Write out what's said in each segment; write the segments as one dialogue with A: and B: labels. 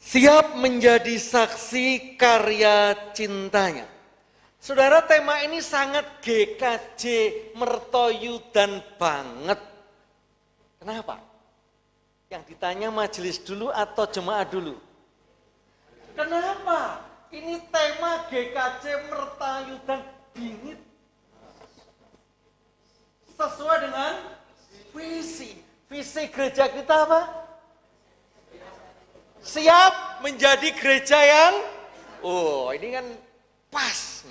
A: Siap menjadi saksi karya cintanya. Saudara, tema ini sangat GKJ Mertoyudan banget. Kenapa? Yang ditanya majelis dulu atau jemaah dulu? Kenapa? Ini tema GKJ Mertoyudan bingit. Sesuai dengan visi. Visi gereja kita apa? Siap menjadi gereja yang, ini kan pas.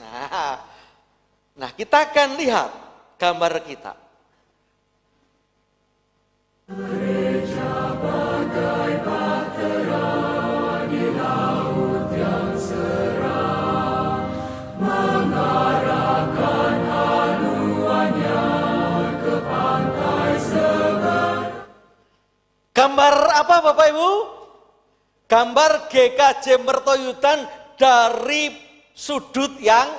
A: Nah kita akan lihat gambar kita. Gereja bagai bahtera di laut yang cerah, mengarahkan haluannya ke pantai seberang. Gambar apa Bapak Ibu? Gambar GKJ Mertoyudan dari sudut yang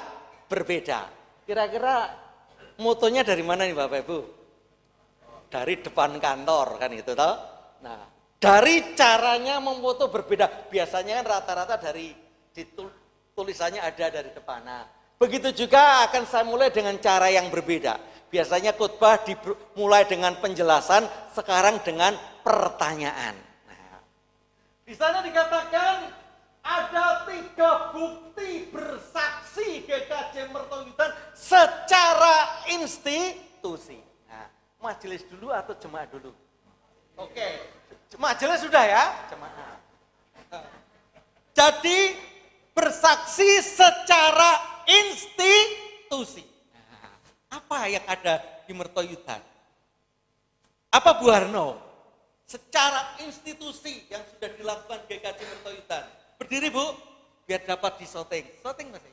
A: berbeda. Kira-kira motonya dari mana nih Bapak Ibu? Dari depan kantor kan itu toh. Nah, dari caranya memfoto berbeda. Biasanya kan rata-rata dari tulisannya ada dari depan. Nah, begitu juga akan saya mulai dengan cara yang berbeda. Biasanya khotbah dimulai dengan penjelasan, sekarang dengan pertanyaan. Di sana dikatakan ada 3 bukti bersaksi GKJ Mertoyudan secara institusi. Nah, majelis dulu atau jemaah dulu? Oke, majelis sudah ya, jemaah. Jadi bersaksi secara institusi. Nah, apa yang ada di Mertoyudan? Apa Bu Harno? Secara institusi yang sudah dilakukan GKJ Mertoyudan. Berdiri Bu, biar dapat disoting. Soting Mas.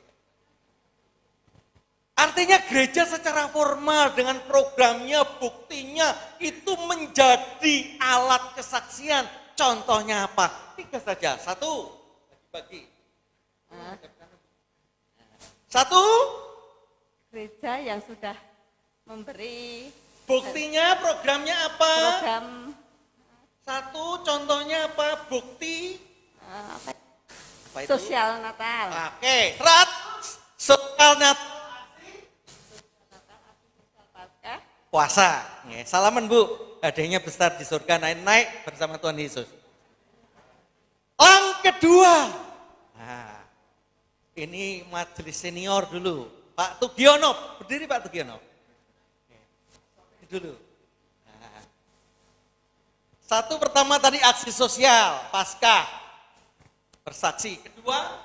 A: Artinya gereja secara formal dengan programnya, buktinya itu menjadi alat kesaksian. Contohnya apa? 3 saja. 1, bagi. 1.
B: Gereja yang sudah memberi.
A: Buktinya, programnya apa?
B: Program.
A: 1, contohnya apa? Bukti
B: Apa
A: itu?
B: Sosial Natal.
A: Oke, sosial Natal. Puasa. Salaman Bu, hadiahnya besar di surga, naik bersama Tuhan Yesus. Yang kedua, nah, ini majelis senior dulu. Pak Tugiono, berdiri Pak Tugiono. Ini dulu. Satu pertama tadi aksi sosial, Paskah, bersaksi. Kedua,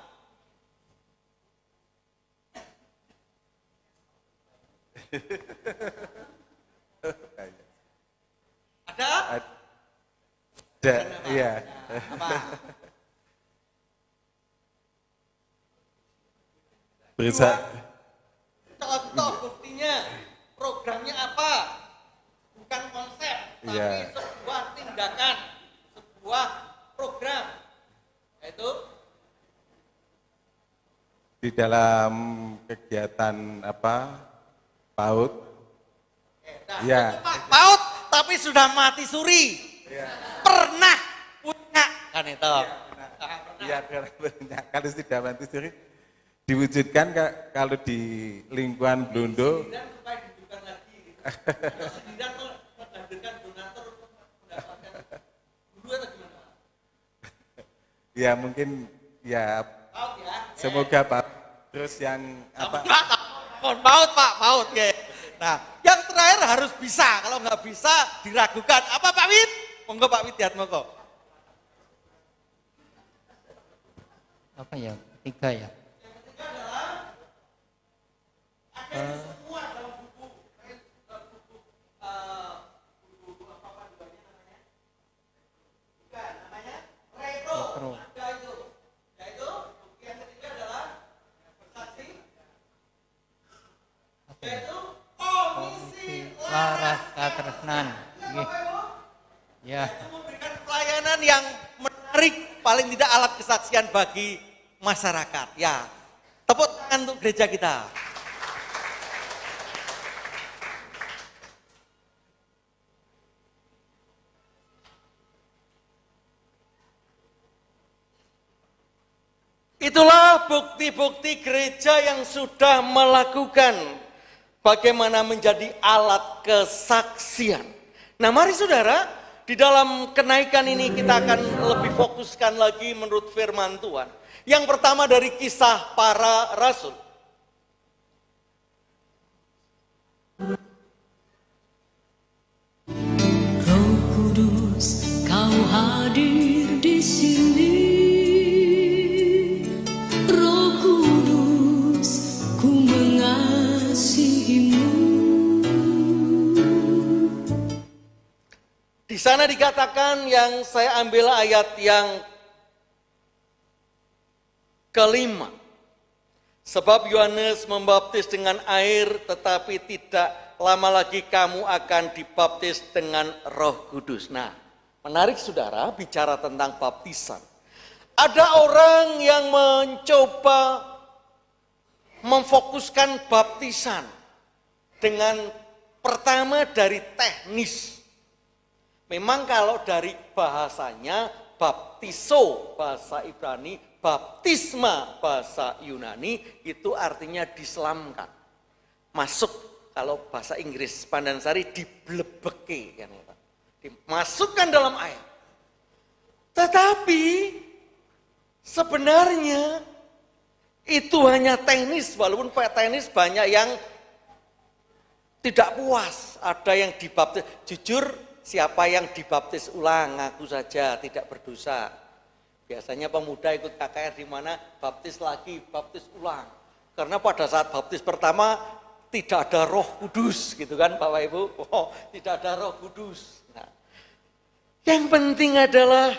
A: ada?
C: Iya.
A: Apa? Contoh buktinya, programnya apa? Bukan konsep, tapi sebuah tindakan, sebuah program, yaitu
C: di dalam kegiatan PAUD.
A: Iya. PAUD, tapi sudah mati suri. Ya. Pernah punya kan itu.
C: Iya, punya. Kalau tidak mati suri diwujudkan kalau di lingkungan Blondo. Ya mungkin ya, semoga Pak terus yang apa?
A: Paut Pak, paut ya. Nah, yang terakhir harus bisa. Kalau nggak bisa diragukan. Apa Pak Wid? Monggo Pak Wid, monggo.
D: Apa ya? 3 ya.
A: Yang ketiga adalah ada semua dalam buku apa namanya? Bukan, namanya retro. Ada itu. Yaitu bukti yang ketiga adalah bersaksi. Yaitu komisi
D: Laras Katresnan. Ya.
A: Itu memberikan pelayanan yang menarik, paling tidak alat kesaksian bagi masyarakat. Ya, tepuk tangan untuk gereja kita. Itulah bukti-bukti gereja yang sudah melakukan bagaimana menjadi alat kesaksian. Nah mari saudara, di dalam kenaikan ini kita akan lebih fokuskan lagi menurut firman Tuhan. Yang pertama dari Kisah Para Rasul.
E: Roh Kudus, Kau hadir di sini. Roh Kudus, ku mengasihimu.
A: Di sana dikatakan yang saya ambil ayat yang kelima. Sebab Yohanes membaptis dengan air, tetapi tidak lama lagi kamu akan dibaptis dengan Roh Kudus. Nah, menarik saudara bicara tentang baptisan. Ada orang yang mencoba memfokuskan baptisan dengan pertama dari teknis. Memang kalau dari bahasanya baptiso bahasa Ibrani, baptisma bahasa Yunani itu artinya diselamkan. Masuk, kalau bahasa Inggris Pandansari diblebeke kan ya, dimasukkan dalam air. Tetapi sebenarnya itu hanya teknis, walaupun teknis banyak yang tidak puas, ada yang dibaptis. Jujur, siapa yang dibaptis ulang ngaku saja tidak berdosa. Biasanya pemuda ikut KKR di mana baptis lagi, baptis ulang. Karena pada saat baptis pertama tidak ada Roh Kudus, gitu kan Bapak Ibu? Oh, tidak ada Roh Kudus. Nah, yang penting adalah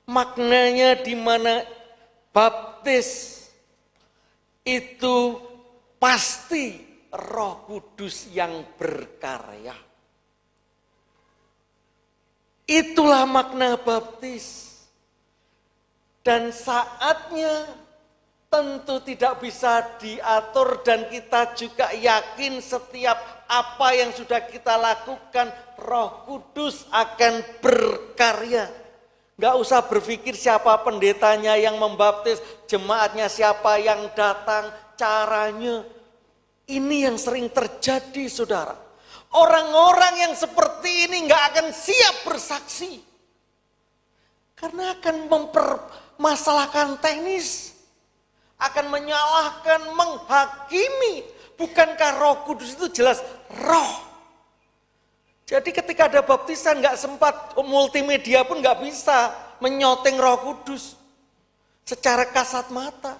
A: maknanya di mana baptis itu pasti Roh Kudus yang berkarya. Itulah makna baptis. Dan saatnya tentu tidak bisa diatur dan kita juga yakin setiap apa yang sudah kita lakukan Roh Kudus akan berkarya. Gak usah berpikir siapa pendetanya yang membaptis, jemaatnya siapa yang datang, caranya. Ini yang sering terjadi saudara. Orang-orang yang seperti ini gak akan siap bersaksi. Karena akan mempermasalahkan teknis. Akan menyalahkan, menghakimi. Bukankah Roh Kudus itu jelas roh. Jadi ketika ada baptisan gak sempat, multimedia pun gak bisa menyoteng Roh Kudus. Secara kasat mata.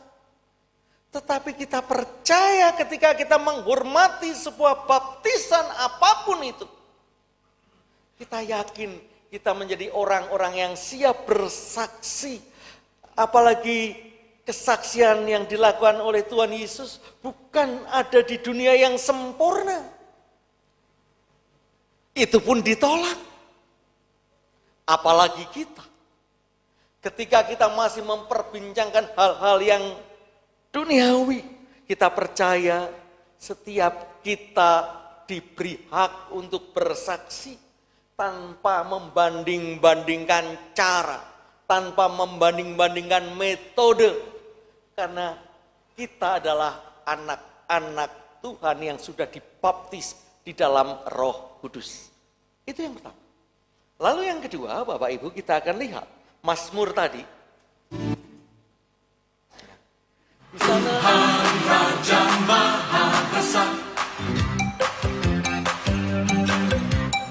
A: Tetapi kita percaya ketika kita menghormati sebuah baptisan apapun itu. Kita yakin kita menjadi orang-orang yang siap bersaksi. Apalagi kesaksian yang dilakukan oleh Tuhan Yesus bukan ada di dunia yang sempurna. Itu pun ditolak. Apalagi kita. Ketika kita masih memperbincangkan hal-hal yang duniawi, kita percaya setiap kita diberi hak untuk bersaksi tanpa membanding-bandingkan cara, tanpa membanding-bandingkan metode. Karena kita adalah anak-anak Tuhan yang sudah dibaptis di dalam Roh Kudus. Itu yang pertama. Lalu yang kedua, Bapak Ibu, kita akan lihat Mazmur tadi. Di sana Raja Maha Besar.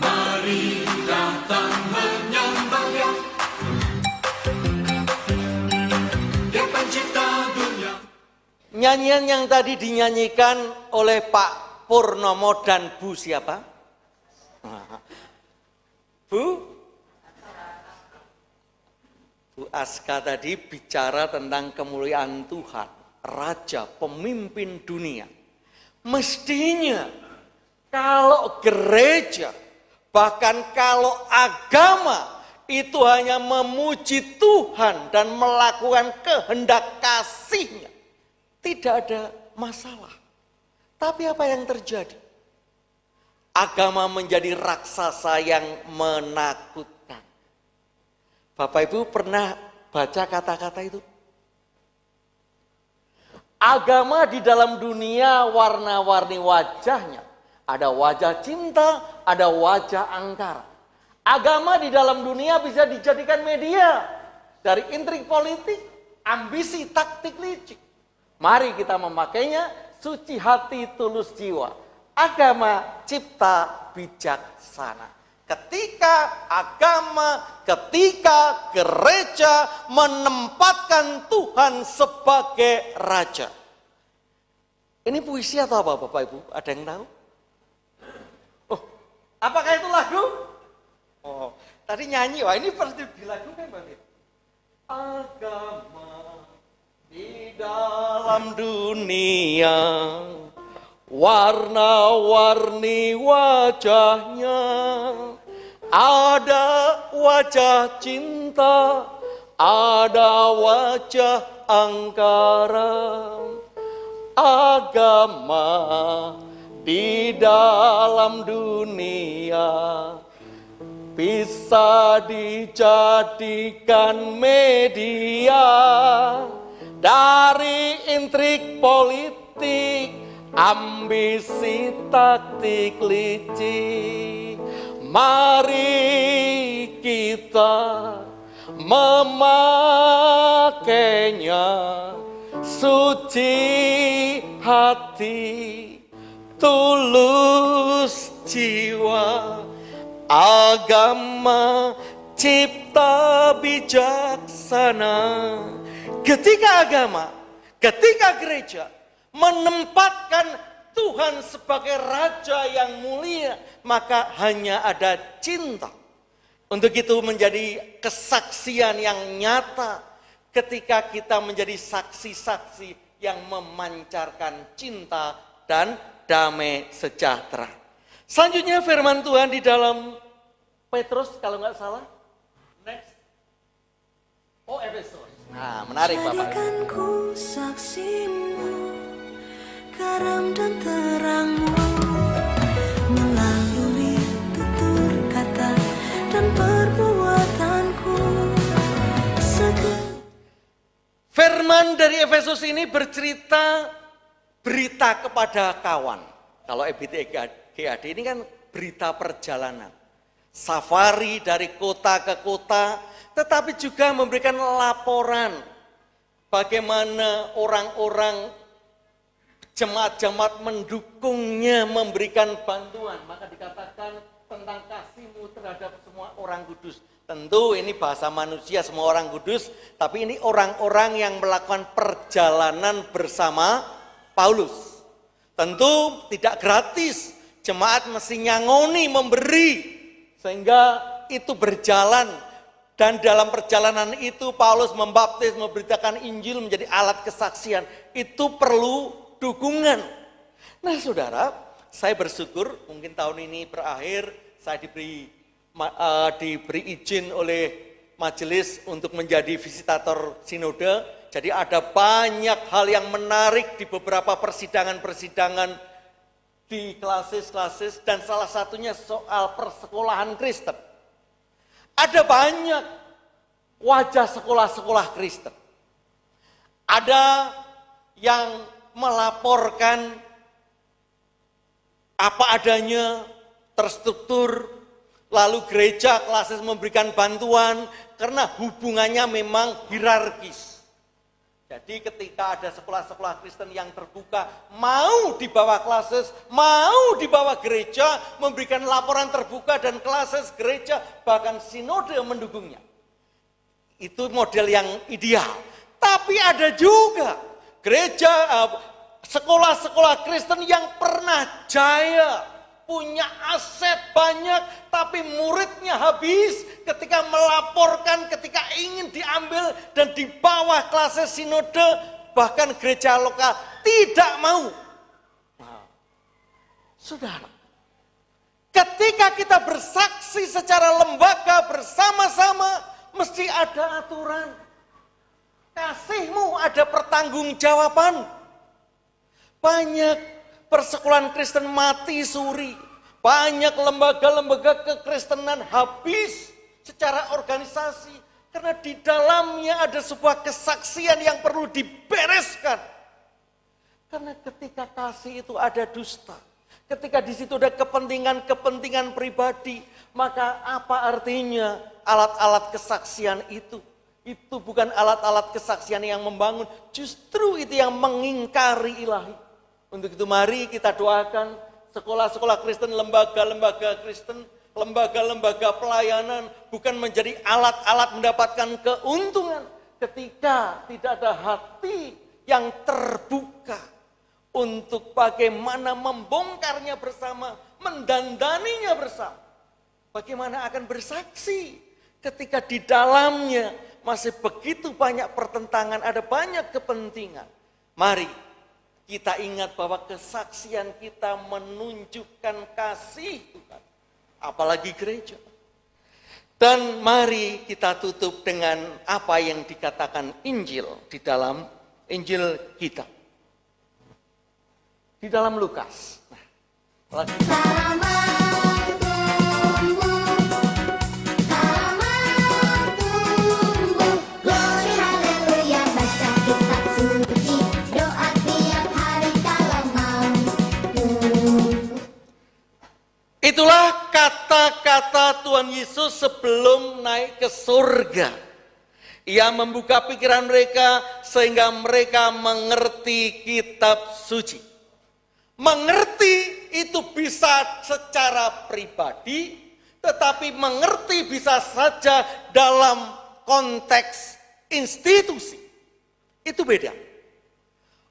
A: Mari datang menyembah Dia. Dia pencipta dunia. Nyanyian yang tadi dinyanyikan oleh Pak Purnomo dan Bu siapa? Bu Aska tadi bicara tentang kemuliaan Tuhan, Raja, pemimpin dunia. Mestinya kalau gereja, bahkan kalau agama itu hanya memuji Tuhan dan melakukan kehendak kasih-Nya, tidak ada masalah. Tapi apa yang terjadi? Agama menjadi raksasa yang menakutkan. Bapak Ibu pernah baca kata-kata itu? Agama di dalam dunia warna-warni wajahnya. Ada wajah cinta, ada wajah angkara. Agama di dalam dunia bisa dijadikan media. Dari intrik politik, ambisi, taktik licik. Mari kita memakainya, suci hati, tulus jiwa. Agama cipta bijaksana. Ketika gereja menempatkan Tuhan sebagai raja. Ini puisi atau apa Bapak Ibu? Ada yang tahu? Oh, apakah itu lagu? Oh, tadi nyanyi. Wah, ini pasti di lagu kan Bapak Ibu? Agama di dalam dunia, warna-warni wajahnya. Ada wajah cinta, ada wajah angkara. Agama di dalam dunia bisa dijadikan media dari intrik politik, ambisi, taktik licik. Mari kita memakainya, suci hati, tulus jiwa. Agama cipta bijaksana. Ketika gereja menempatkan Tuhan sebagai raja yang mulia, maka hanya ada cinta. Untuk itu menjadi kesaksian yang nyata ketika kita menjadi saksi-saksi yang memancarkan cinta dan damai sejahtera. Selanjutnya firman Tuhan di dalam Petrus kalau nggak salah. Next. Oh, Efesus. Nah, menarik Bapak.
E: Jadikan ku saksimu, garam dan terangmu, melalui tutur kata dan perbuatanku.
A: Firman dari Efesus ini bercerita berita kepada kawan. Kalau EBT GAD ini kan berita perjalanan. Safari dari kota ke kota, tetapi juga memberikan laporan bagaimana orang-orang jemaat-jemaat mendukungnya, memberikan bantuan. Maka dikatakan tentang kasihmu terhadap semua orang kudus. Tentu ini bahasa manusia, semua orang kudus, tapi ini orang-orang yang melakukan perjalanan bersama Paulus. Tentu tidak gratis, jemaat mesti nyangoni, memberi, sehingga itu berjalan. Dan dalam perjalanan itu Paulus membaptis, memberitakan Injil, menjadi alat kesaksian. Itu perlu dukungan. Nah saudara, saya bersyukur mungkin tahun ini berakhir, saya diberi izin oleh majelis untuk menjadi visitator sinode. Jadi ada banyak hal yang menarik di beberapa persidangan-persidangan di klasis-klasis, dan salah satunya soal persekolahan Kristen. Ada banyak wajah sekolah-sekolah Kristen. Ada yang melaporkan apa adanya, terstruktur, lalu gereja klasis memberikan bantuan karena hubungannya memang hierarkis. Jadi ketika ada sekolah-sekolah Kristen yang terbuka, mau dibawa klasis, mau dibawa gereja, memberikan laporan terbuka, dan klasis, gereja, bahkan sinode mendukungnya. Itu model yang ideal. Tapi ada juga gereja, sekolah-sekolah Kristen yang pernah jaya, punya aset banyak, tapi muridnya habis. Ketika melaporkan, ketika ingin diambil dan di bawah klasis sinode, bahkan gereja lokal tidak mau. Nah, saudara, ketika kita bersaksi secara lembaga bersama-sama, mesti ada aturan. Kasihmu ada pertanggungjawaban. Banyak persekolahan Kristen mati suri. Banyak lembaga-lembaga kekristenan habis secara organisasi. Karena di dalamnya ada sebuah kesaksian yang perlu dibereskan. Karena ketika kasih itu ada dusta. Ketika di situ ada kepentingan-kepentingan pribadi, maka apa artinya alat-alat kesaksian itu? Itu bukan alat-alat kesaksian yang membangun, justru itu yang mengingkari ilahi. Untuk itu mari kita doakan sekolah-sekolah Kristen, lembaga-lembaga Kristen, lembaga-lembaga pelayanan bukan menjadi alat-alat mendapatkan keuntungan ketika tidak ada hati yang terbuka untuk bagaimana membongkarnya bersama, mendandaninya bersama. Bagaimana akan bersaksi ketika di dalamnya masih begitu banyak pertentangan, ada banyak kepentingan. Mari kita ingat bahwa kesaksian kita menunjukkan kasih Tuhan, apalagi gereja. Dan mari kita tutup dengan apa yang dikatakan Injil di dalam Injil kita. Di dalam Lukas. Nah, lagi. Itulah kata-kata Tuhan Yesus sebelum naik ke surga. Ia membuka pikiran mereka sehingga mereka mengerti kitab suci. Mengerti itu bisa secara pribadi, tetapi mengerti bisa saja dalam konteks institusi. Itu beda.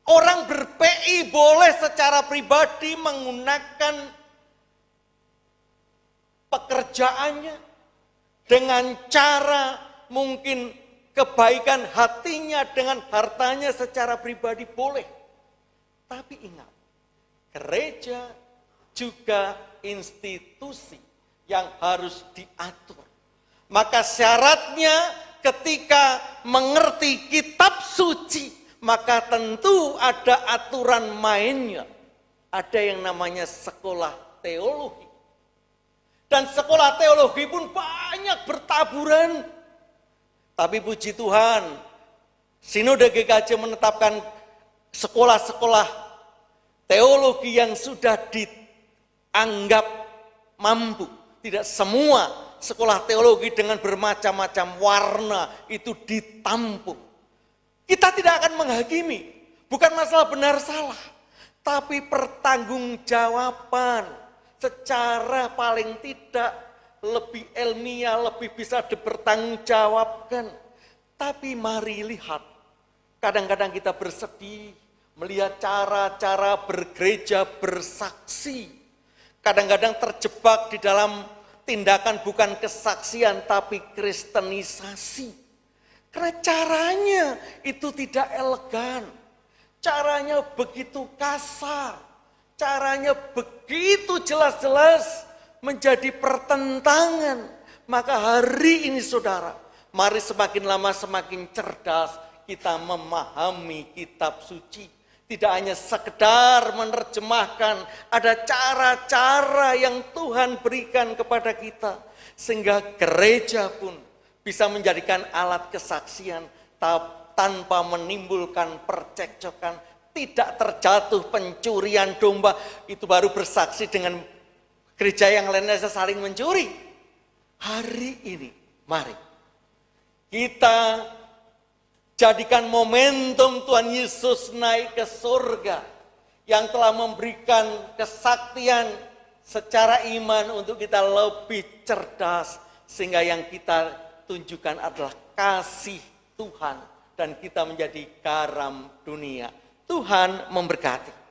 A: Orang ber-PI boleh secara pribadi menggunakan pekerjaannya dengan cara mungkin kebaikan hatinya dengan hartanya secara pribadi boleh. Tapi ingat, gereja juga institusi yang harus diatur. Maka syaratnya ketika mengerti kitab suci, maka tentu ada aturan mainnya. Ada yang namanya sekolah teologi. Dan sekolah teologi pun banyak bertaburan. Tapi puji Tuhan, Sinode GKJ menetapkan sekolah-sekolah teologi yang sudah dianggap mampu. Tidak semua sekolah teologi dengan bermacam-macam warna itu ditampung. Kita tidak akan menghakimi, bukan masalah benar salah, tapi pertanggungjawaban. Secara paling tidak lebih ilmiah, lebih bisa dipertanggungjawabkan. Tapi mari lihat, kadang-kadang kita bersedih melihat cara-cara bergereja bersaksi. Kadang-kadang terjebak di dalam tindakan bukan kesaksian tapi kristenisasi. Karena caranya itu tidak elegan, caranya begitu kasar. Caranya begitu jelas-jelas menjadi pertentangan. Maka hari ini saudara, mari semakin lama semakin cerdas kita memahami kitab suci. Tidak hanya sekedar menerjemahkan, ada cara-cara yang Tuhan berikan kepada kita. Sehingga gereja pun bisa menjadikan alat kesaksian tanpa menimbulkan percekcokan. Tidak terjatuh pencurian domba, itu baru bersaksi dengan gereja yang lainnya saling mencuri. Hari ini, mari kita jadikan momentum Tuhan Yesus naik ke surga yang telah memberikan kesaktian secara iman untuk kita lebih cerdas, sehingga yang kita tunjukkan adalah kasih Tuhan dan kita menjadi garam dunia. Tuhan memberkati.